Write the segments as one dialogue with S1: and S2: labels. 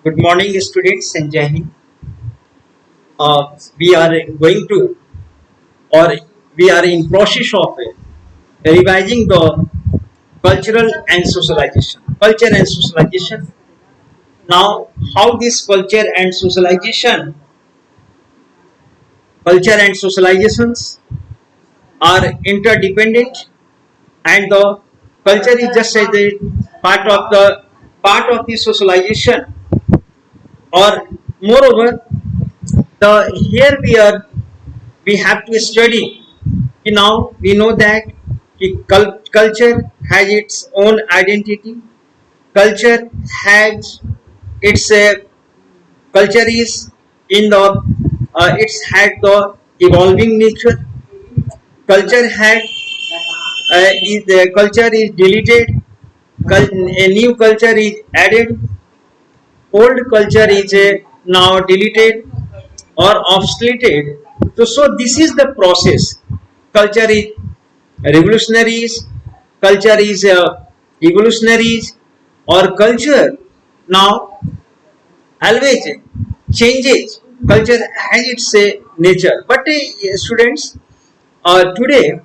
S1: Good morning, students and Jai Hind. We are going to, or we are in process of revising the cultural and socialization. Culture and socialization. Now, how this culture and socializations are interdependent, and the culture is just as a part of the socialization, or moreover, the here we have to study. Now we know that culture has its own identity. Culture has its culture is in the it's had the evolving nature. Culture had is the culture is deleted. A new culture is added. Old culture is now deleted or obsoleted. So this is the process. Culture is revolutionaries, culture is evolutionaries, or culture now always changes. Culture has its nature. But students, today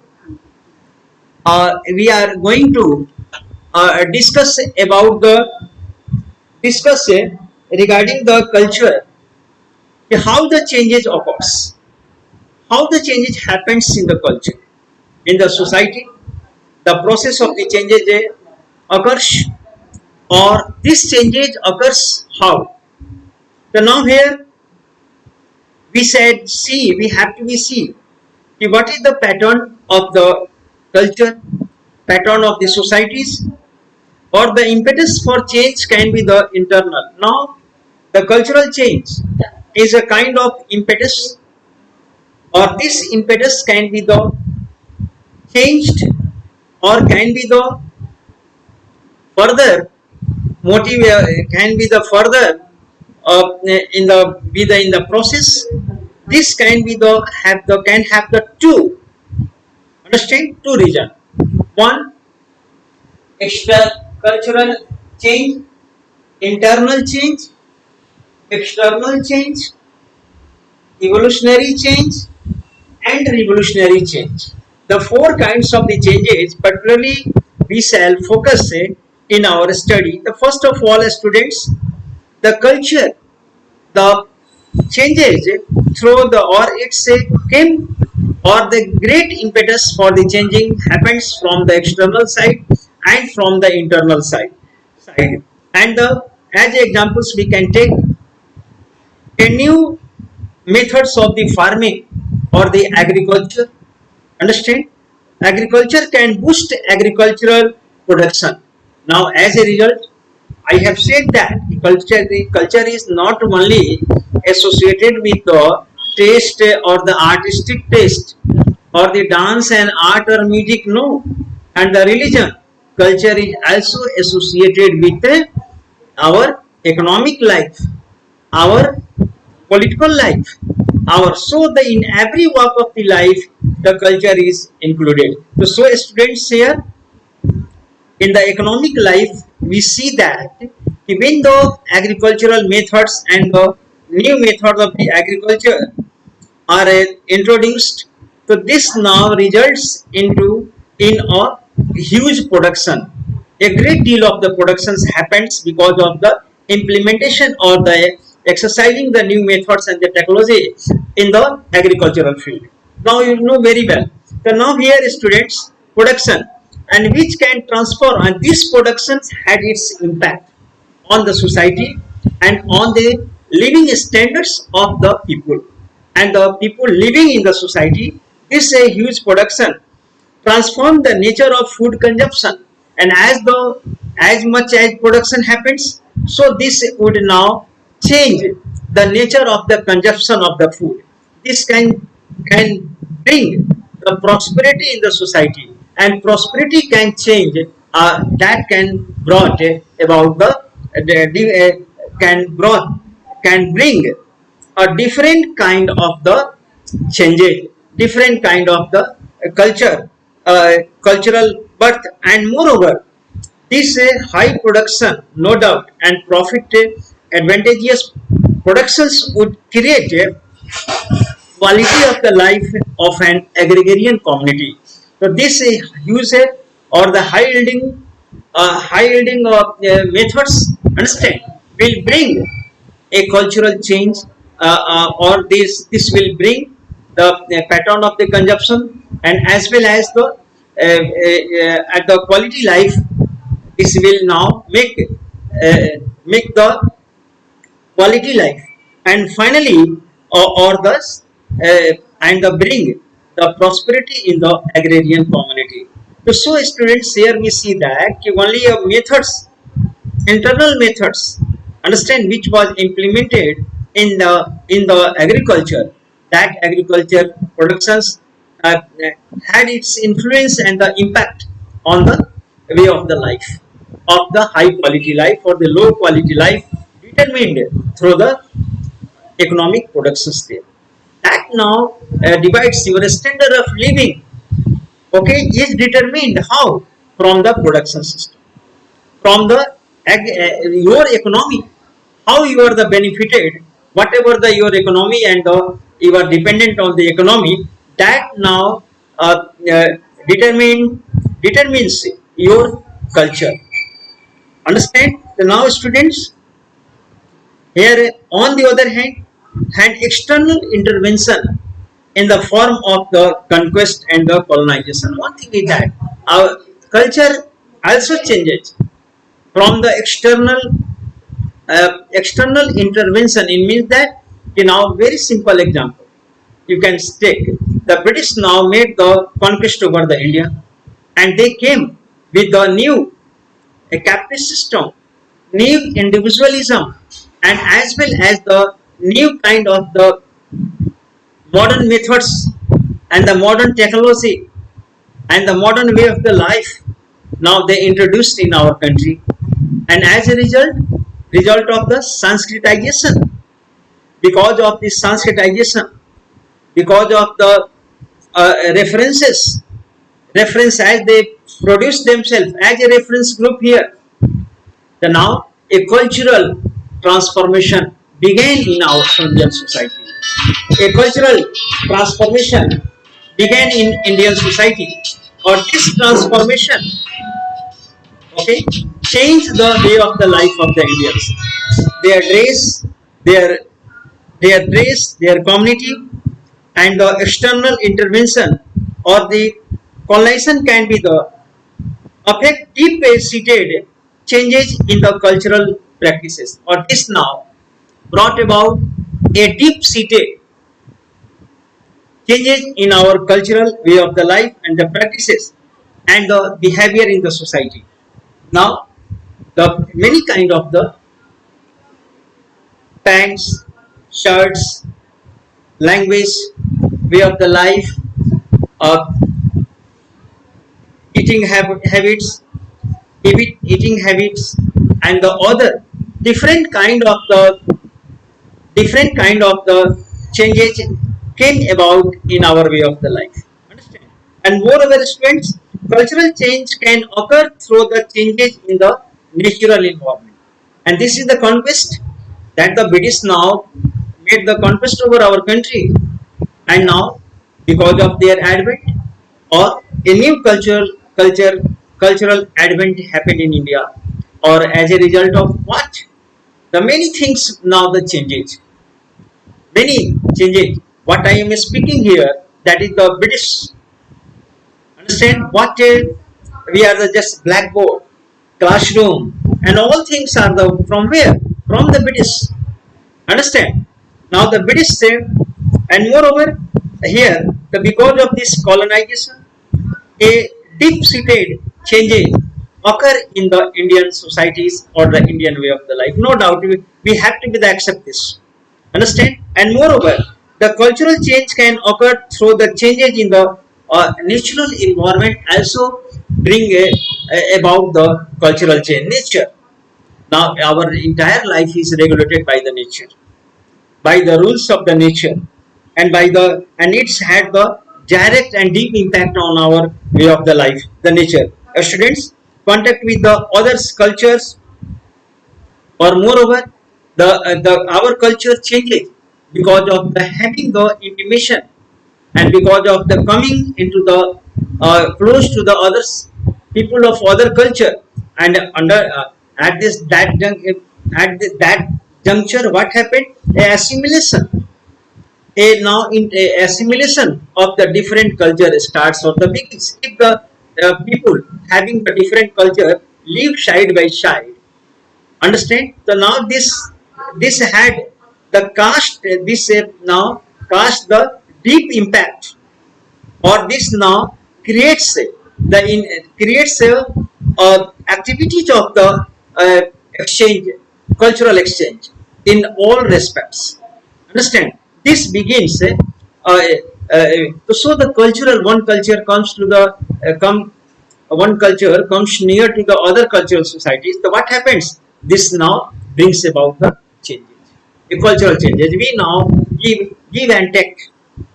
S1: we are going to discuss regarding the culture, how the changes occurs, how the changes happens in the culture, in the society, the process of the changes occurs, or this changes occurs how. So now here we said see, we have to be see what is the pattern of the culture, pattern of the societies, or the impetus for change can be the internal. Now the cultural change is a kind of impetus, or this impetus can be the changed, or can be the further motive, can be the further in the process. This can be the have the two, understand, two reason. One, extra cultural change, internal change, external change, evolutionary change, and revolutionary change. The four kinds of the changes, particularly we shall focus in our study. The first of all, students, the culture, the changes through the, or it's a came, or the great impetus for the changing happens from the external side and from the internal side. And as examples we can take a new methods of the farming or the agriculture. Understand? Agriculture can boost agricultural production. Now, as a result, I have said that the culture is not only associated with the taste or the artistic taste or the dance and art or music, no, and the religion. Culture is also associated with our economic life, our political life, our, so the in every walk of the life the culture is included. So students, here in the economic life we see that even though agricultural methods and the new methods of the agriculture are introduced, so this now results into in a huge production. A great deal of the productions happens because of the implementation or the exercising the new methods and the technology in the agricultural field. Now you know very well. So now here students, production, and which can transfer, and these productions had its impact on the society and on the living standards of the people, and the people living in the society. This is a huge production transform the nature of food consumption, and as much as production happens, so this would now change the nature of the consumption of the food. This can bring the prosperity in the society, and prosperity can change, that can brought about can bring a different kind of the changes, different kind of the cultural birth. And moreover, this high production, no doubt, and profit advantageous productions would create a quality of the life of an agrarian community. So this user or the high yielding methods, understand, will bring a cultural change, or this will bring the pattern of the consumption, and as well as the at the quality life. This will now make the quality life, and finally, or thus and the bring the prosperity in the agrarian community. So students, here we see that only methods, internal methods, understand, which was implemented in the agriculture, that agriculture productions uh, had its influence and the impact on the way of the life, of the high quality life or the low quality life, determined through the economic production system. That now divides your standard of living, okay, is determined how? From the production system, from the your economy, how you are the benefited, whatever the your economy, and you are dependent on the economy, that now uh, uh, determine determines your culture, understand. So now students, here, on the other hand, had external intervention in the form of the conquest and the colonization. One thing is that our culture also changes from the external intervention. It means that, very simple example you can take. The British now made the conquest over the India, and they came with the new a capitalist system, new individualism, and as well as the new kind of the modern methods and the modern technology and the modern way of the life. Now they introduced in our country, and as a result of the Sanskritization, because of this Sanskritization, because of the reference as they produce themselves as a reference group here. The now a cultural transformation began in our Indian society. A cultural transformation began in Indian society, or this transformation, okay, changed the way of the life of the Indians. Their dress, their their community, and the external intervention or the colonization can be the affect deep seated changes in the cultural practices, or this now brought about a deep seated changes in our cultural way of the life and the practices and the behavior in the society. Now the many kind of the pants, shirts, language, way of the life, uh, habits, eating habits, and the other different kind of the changes came about in our way of the life. Understand? And moreover, students, cultural change can occur through the changes in the natural environment. And this is the conquest that the British now made the conquest over our country. And now, because of their advent, or a new cultural advent happened in India, or as a result of what? The many things now the changes. Many changes. What I am speaking here, that is the British. Understand what we are the just blackboard, classroom, and all things are the from where? From the British. Understand? Now the British say, and moreover here, because of this colonization, a deep-seated changes occur in the Indian societies or the Indian way of the life. No doubt, we have to be the accept this. Understand? And moreover, the cultural change can occur through the changes in the natural environment. Also, bring about the cultural change. Nature. Now, our entire life is regulated by the nature, by the rules of the nature, and it's had the direct and deep impact on our way of the life, the nature. Students, contact with the others cultures, or moreover the our culture changes because of the having the intimation, and because of the coming into the close to the others people of other culture, and under at this that that juncture what happened, a assimilation, a now in a assimilation of the different culture starts or the begins. If the people having the different culture live side by side, understand, so now this had the cast this now cast the deep impact, or this now creates the in creates activities of the uh, exchange, cultural exchange in all respects, understand. This begins so the cultural one culture comes to the come one culture comes near to the other cultural societies. So what happens, this now brings about the changes, the cultural changes. We now give and take,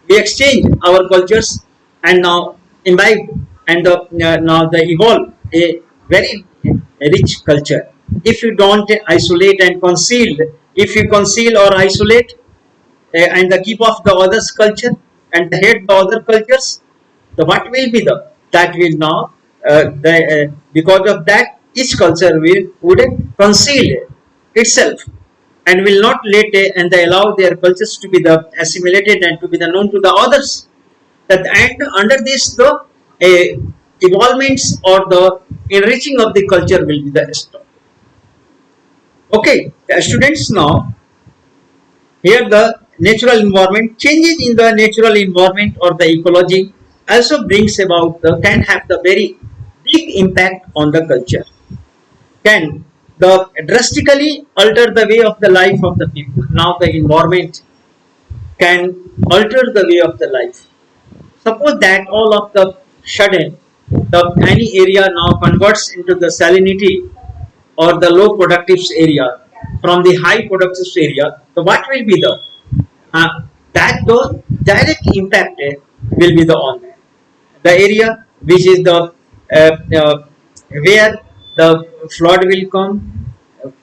S1: we exchange our cultures, and now imbibe, and now they evolve a very rich culture. If you don't isolate and conceal, if you conceal or isolate and the keep of the others culture and hate the other cultures, the what will be the that will now because of that each culture will would conceal itself, and will not let and they allow their cultures to be the assimilated and to be the known to the others. That and under this the evolvements or the enriching of the culture will be the stop. Okay, students, now here the natural environment changes in the natural environment or the ecology also brings about the can have the very big impact on the culture, can the drastically alter the way of the life of the people. Now the environment can alter the way of the life. Suppose that all of the sudden the any area now converts into the salinity or the low productive area from the high productive area. So what will be uh, that the direct impact will be the on the area which is the where the flood will come,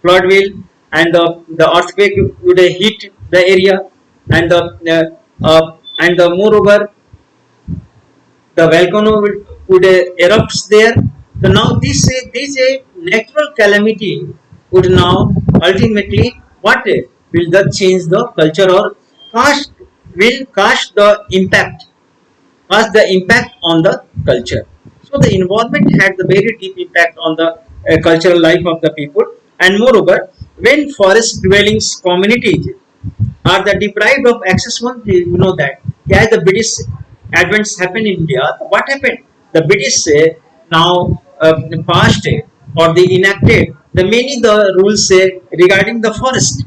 S1: flood will, and the earthquake would hit the area, and the moreover the volcano would erupts there. So now this a natural calamity would now ultimately what will that change the culture or cast will cast the impact, cast the impact on the culture. So the environment had the very deep impact on the cultural life of the people, and moreover when forest dwellings communities are the deprived of access. One thing you know that as the British advents happened in India, what happened? The British now passed or they enacted the many the rules regarding the forest,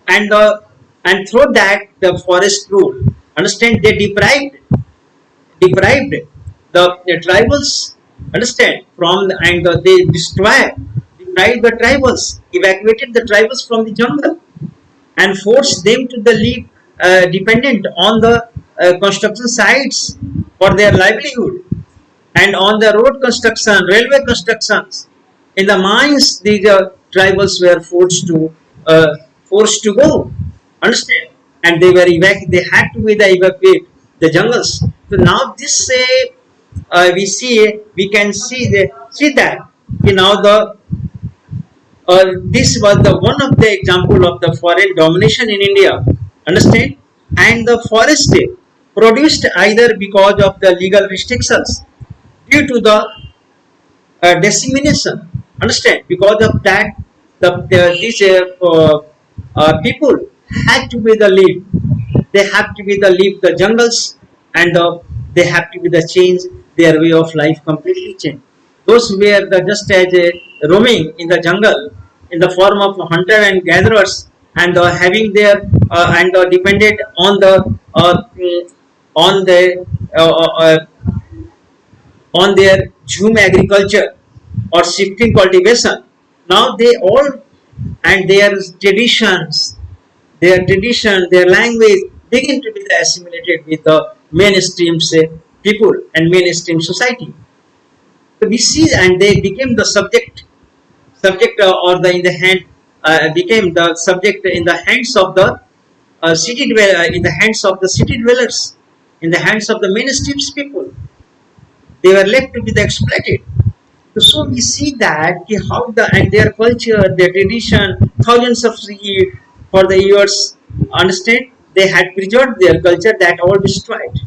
S1: and the and through that the forest rule, understand, they deprived the tribals, understand, from the, and they deprived the tribals, evacuated the tribals from the jungle, and force them to the live dependent on the construction sites for their livelihood, and on the road construction, railway constructions, in the mines, the tribals were forced to go. Understand? And they were they had to be the evacuate the jungles. So now this we can see that now the this was the one of the example of the foreign domination in India. Understand? And the forest produced either because of the legal restrictions due to the dissemination. Understand? Because of that, these people had to be the lead. They have to be the leave the jungles, and they have to be the change their way of life completely change. Those were the just as a roaming in the jungle in the form of hunter and gatherers, and having their and depended on the on their zoom agriculture or shifting cultivation. Now they all and their tradition, their language begin to be assimilated with the mainstream say, people and mainstream society. So we see, and they became the subject or the in the hand became the subject in the hands of the in the hands of the city dwellers, in the hands of the mainstream people. They were left to be the exploited. So we see that how the and their culture, their tradition, thousands of for the years, understand they had preserved their culture that all destroyed.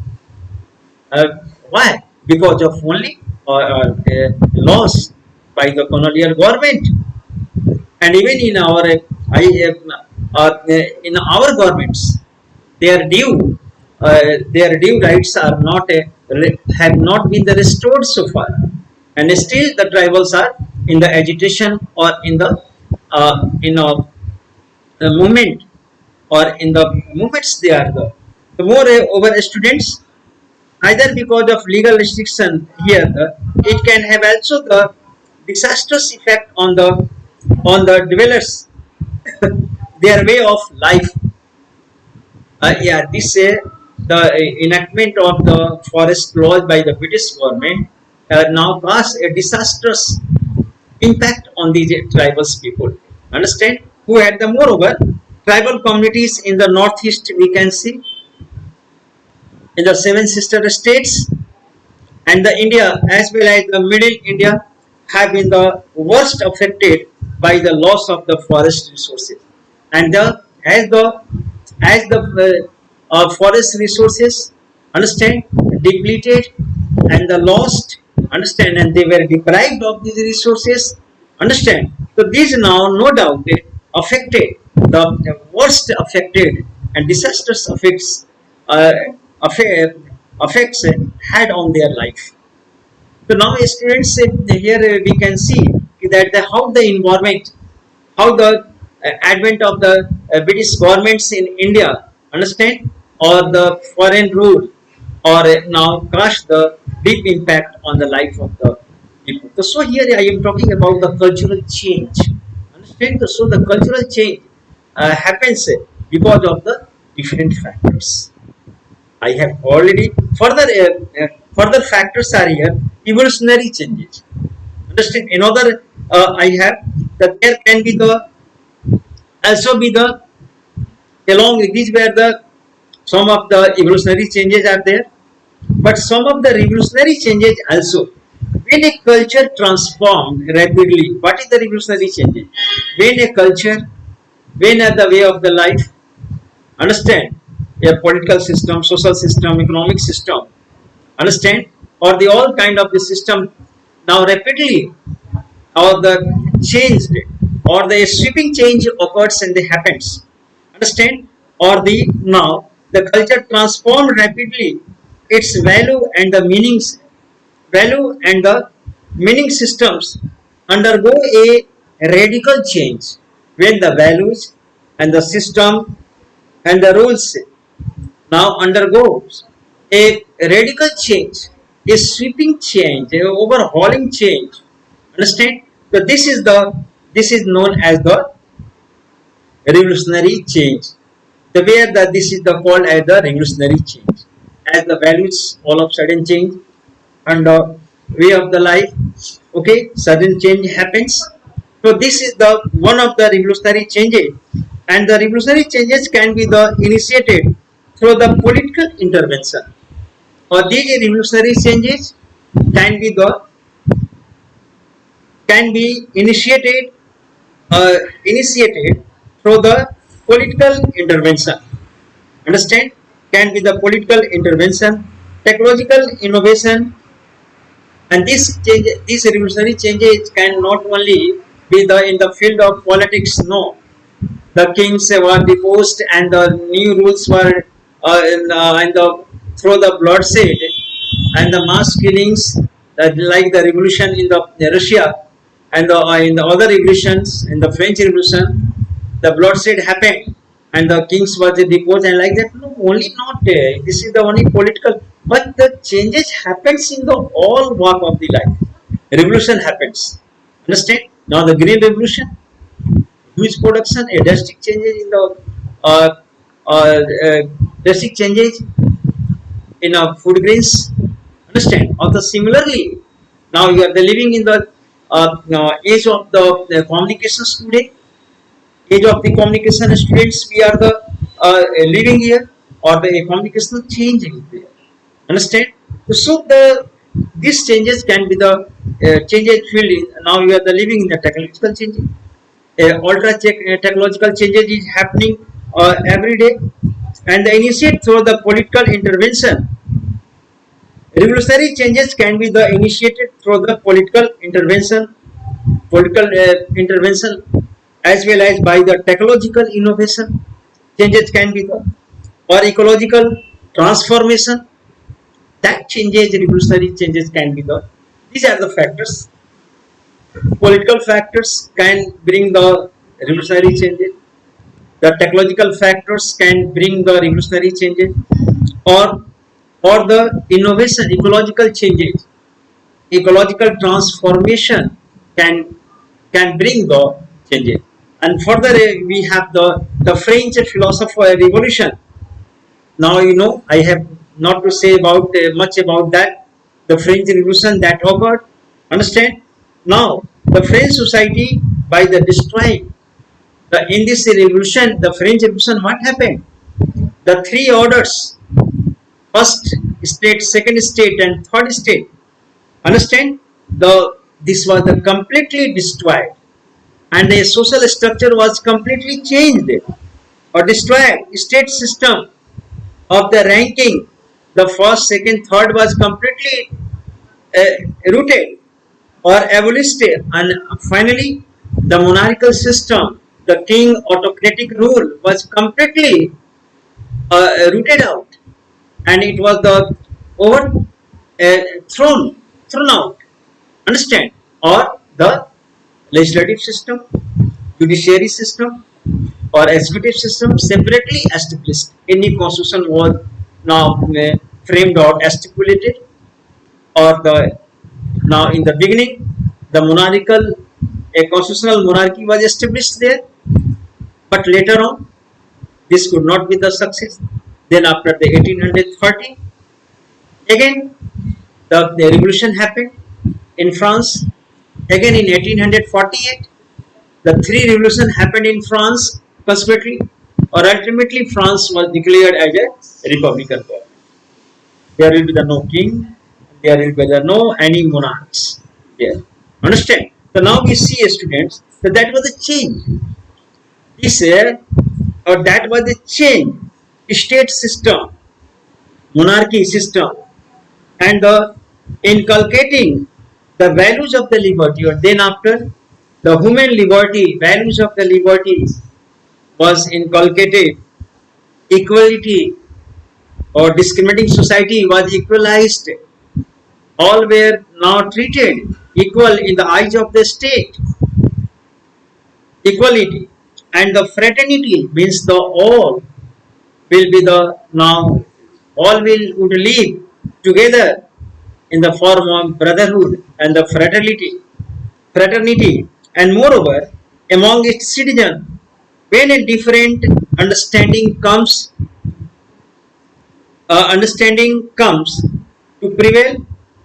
S1: Why? Because of only laws by the colonial government, and even in our in our governments, their due rights are not have not been restored so far, and still the tribals are in the agitation or in the movement, or in the movements they are the more over students, either because of legal restriction here, it can have also the disastrous effect on the dwellers, their way of life. This the enactment of the forest laws by the British government now cause a disastrous impact on these tribal people. Understand? Who had the moreover tribal communities in the northeast, we can see in the seven sister states, and the India as well as the Middle India have been the worst affected by the loss of the forest resources. And the as the forest resources, understand, depleted and the lost, understand, and they were deprived of these resources, understand. So these now no doubt affected the worst affected and disastrous effects uh, effects had on their life. So now students, here we can see that how the environment, how the advent of the British governments in India, understand, or the foreign rule, or now cast the deep impact on the life of the people. So here I am talking about the cultural change. Understand? So the cultural change happens because of the different factors. I have already further factors are here, evolutionary changes. Understand? Another I have that there can be the also be the along with these where the some of the evolutionary changes are there, but some of the revolutionary changes also. When a culture transformed rapidly, what is the revolutionary changes? When a culture, when the way of the life, understand, a political system, social system, economic system, understand, or the all kind of the system now rapidly or the changed, or the sweeping change occurs and it happens, understand, or the now the culture transformed rapidly, its value and the meaning systems undergo a radical change when the values and the system and the rules now undergoes a radical change, a sweeping change, a overhauling change. Understand? So this is known as the revolutionary change. The where that this is the called as the revolutionary change. As the values all of sudden change and the way of the life, okay, sudden change happens. So this is the one of the revolutionary changes, and the revolutionary changes can be the initiated through the political intervention, or these revolutionary changes can be the can be initiated through the political intervention. Understand? Can be the political intervention, technological innovation, and these revolutionary changes can not only be the in the field of politics. No, the kings were deposed and the new rules were in the through the bloodshed and the mass killings, like the revolution in the Russia and in the other revolutions in the French Revolution, the bloodshed happened and the kings were deposed and like that. No, only not this is the only political, but the changes happens in the all walk of the life. Revolution happens. Understand? Now the Green Revolution, huge production, a drastic changes in the uh, uh, uh, drastic changes in food grains. Understand? Also similarly, now you are the living in the age of the communications today. age of the communication students we are the living here, or the communication changing there. Understand? So the these changes can be the changes field. Now you are the living in the technological changes. Technological changes is happening every day, and the initiate through the political intervention. Revolutionary changes can be the initiated through the political intervention, as well as by the technological innovation. Changes can be the or ecological transformation. That changes, revolutionary changes can be the. These are the factors. Political factors can bring the revolutionary changes. The technological factors can bring the revolutionary changes, or the innovation, ecological changes, ecological transformation can bring the changes. And further, we have the French philosopher revolution. Now you know I have not to say about much about that. The French Revolution that occurred. Understand? Now the French society, by the destroying in this revolution, the French Revolution, what happened? The three orders: first state, second state, and third state. Understand? This was the completely destroyed, and the social structure was completely changed or destroyed. State system of the ranking, the first, second, third was completely rooted or abolished, and finally the monarchical system, the king autocratic rule was completely rooted out, and it was the over thrown out. Understand? Or the legislative system, judiciary system, or executive system separately established. Any constitution was now framed or stipulated, or the now in the beginning the monarchical a constitutional monarchy was established there, but later on this could not be the success. Then after the 1830, again the revolution happened in France. Again in 1848, the three revolutions happened in France consequently, or ultimately France was declared as a republican government. There will be the no king, there will be the no any monarchs there. Understand? So now we see, students, that was a change. This or that was a change. State system, monarchy system, and the inculcating the values of the liberty, or then after the human liberty, values of the liberty was inculcated. Equality or discriminating society was equalized. All were now treated equal in the eyes of the state. Equality and the fraternity means the all will be the now all would live together in the form of brotherhood and the fraternity, and moreover among its citizens, when a different understanding comes to prevail,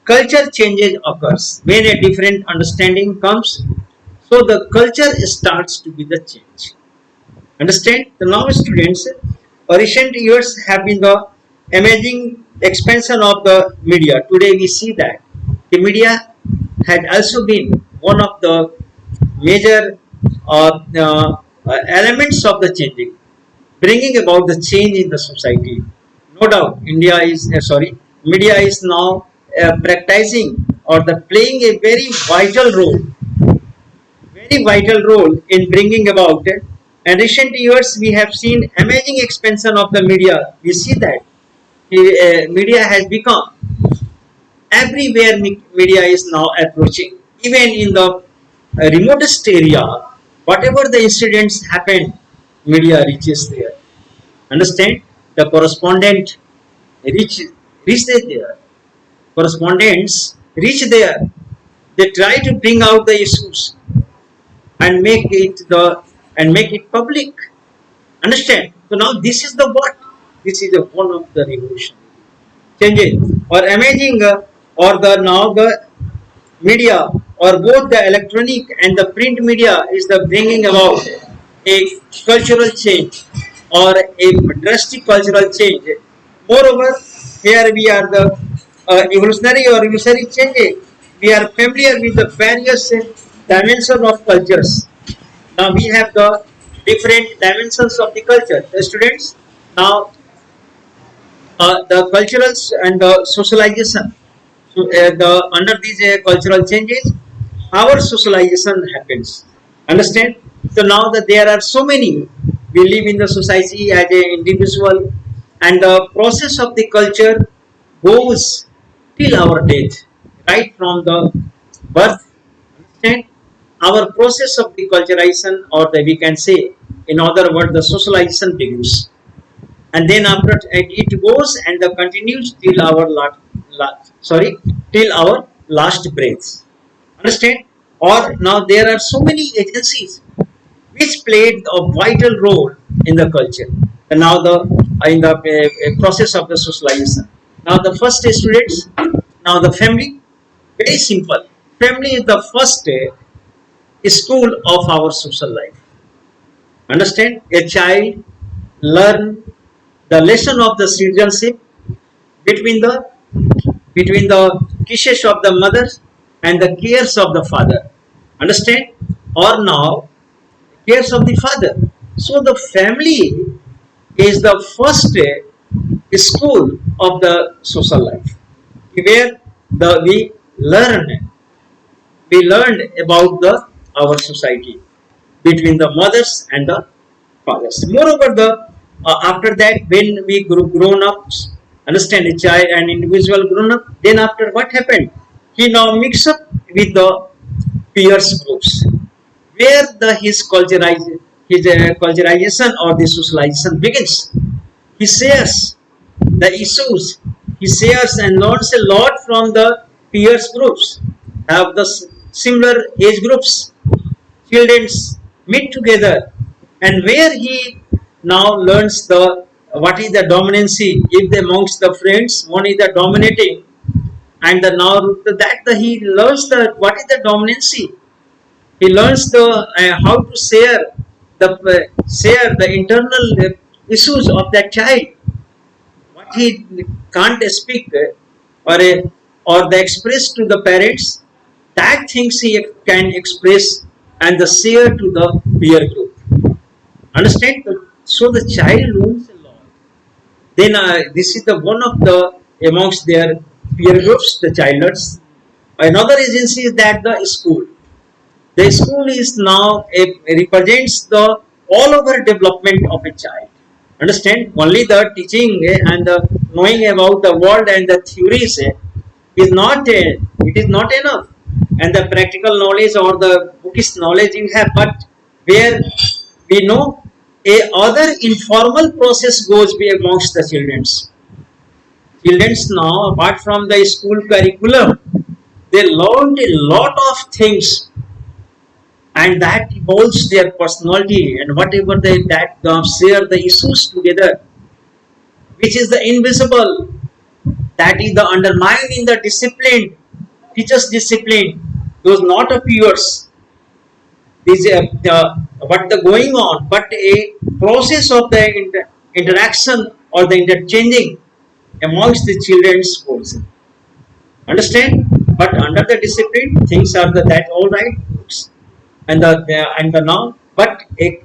S1: culture changes occurs. When a different understanding comes, so the culture starts to be the change. Understand? The now students, recent years have been the amazing expansion of the media. Today we see that the media had also been one of the major elements of the changing, bringing about the change in the society. No doubt, media is now practicing or the playing a very vital role in bringing about it. And recent years we have seen amazing expansion of the media. We see that media has become everywhere. Media is now approaching, even in the remotest area. Whatever the incidents happen, media reaches there. Understand? The correspondent reach there. Correspondents reach there. They try to bring out the issues and make it public. Understand? So now this is the what? This is the one of the revolution changing or amazing, or the now the media or both the electronic and the print media is the bringing about a cultural change or a drastic cultural change. Moreover, here we are the evolutionary or evolutionary change. We are familiar with the various dimensions of cultures. Now we have the different dimensions of the culture. The students, now the culturals and the socialization. So, under these cultural changes, our socialization happens. Understand? So now that there are so many, we live in the society as an individual, and the process of the culture goes till our death, right from the birth. Understand? Our process of the culturization, or the, we can say, in other words, the socialization begins, and then after it goes and the continues till our till our last breath. Understand? Or now there are so many agencies which played a vital role in the culture, and now the in the process of the socialization. Now the first students, now the family, very simple. Family is the first school of our social life. Understand? A child learn the lesson of the citizenship between the kisses of the mother and the cares of the father. Understand? Or now cares of the father. So the family is the first school of the social life, where the we learned about the our society between the mothers and the fathers. Moreover, the after that, when we grown up, understand, a child and individual grown up, then after what happened? He now mix up with the peers groups, where the his culturalization or the socialization begins. He shares the issues. He shares and learns a lot from the peers groups. Have the similar age groups. Children meet together, and where he now learns the what is the dominancy. If the amongst the friends one is the dominating, and the now that the, he learns the what is the dominancy. He learns the how to share the internal issues of that child, what he can't speak or the express to the parents, that things he can express and the share to the peer group. Understand? So the child learns a lot. Then this is the one of the amongst their peer groups, the child learns. Another agency is that the school. The school is now represents the all over development of a child. Understand? Only the teaching and the knowing about the world and the theories is not it is not enough, and the practical knowledge or the bookish knowledge you have, but where we know a other informal process goes be amongst the children's now, apart from the school curriculum, they learned a lot of things, and that evolves their personality, and whatever they that share the issues together, which is the invisible, that is the undermining the discipline, teachers discipline, those not appears. This what the going on, but a process of the interaction or the interchanging amongst the children's schools. Understand? But under the discipline, things are that all right, and the now, but a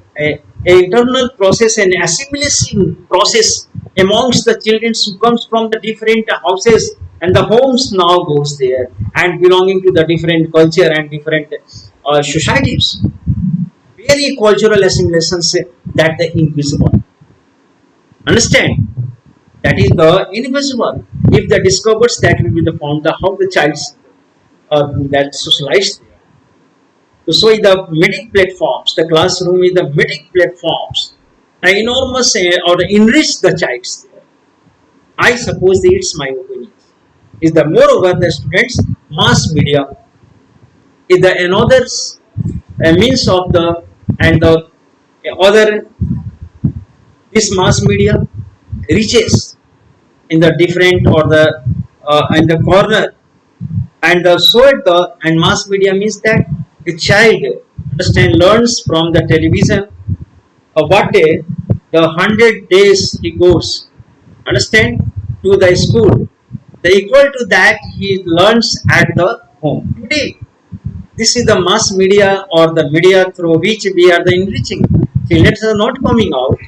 S1: internal process and assimilation process amongst the children who comes from the different houses and the homes now goes there and belonging to the different culture and different societies. Very cultural assimilations that the invisible. Understand? That is the invisible. If the discovers, that will be the found the how the child's that socialized. So the meeting platforms, the classroom is the meeting platforms, enormous or enrich the childs there. I suppose that it's my opinion. Is the moreover the students mass media is the another means of the and the other this mass media reaches in the different or the in the corner, and so at the and mass media means that a child understand learns from the television what day, the 100 days he goes, understand, to the school. The equal to that he learns at the home. Today, this is the mass media or the media through which we are the enriching. Children are not coming out,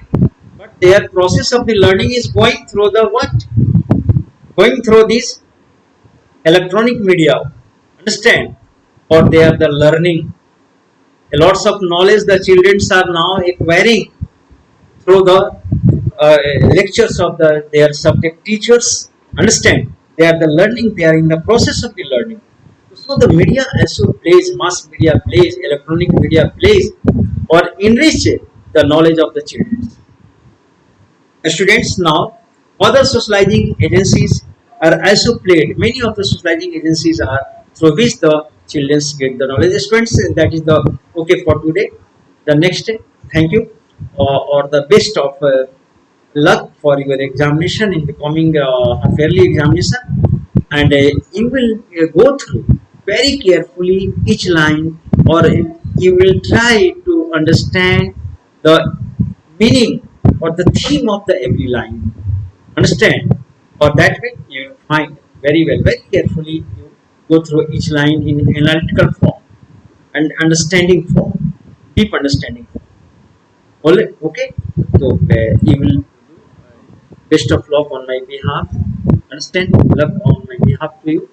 S1: but their process of the learning is going through the what? Going through this electronic media. Understand? Or they are the learning. Lots of knowledge the children are now acquiring through the lectures of their subject teachers. Understand? They are the learning. They are in the process of the learning. So the media also plays, mass media plays, electronic media plays, or enrich the knowledge of the children. Students now, other socializing agencies are also played. Many of the socializing agencies are through which the children get the knowledge. Students, that is the okay for today. The next day, thank you, or the best of luck for your examination in the coming fairly examination, and you will go through very carefully each line, or you will try to understand the meaning or the theme of the every line. Understand? Or that way you will find very well, very carefully you go through each line in analytical form and understanding form, deep understanding form. All right, okay. So you will best of luck on my behalf. Understand? Luck on my behalf to you.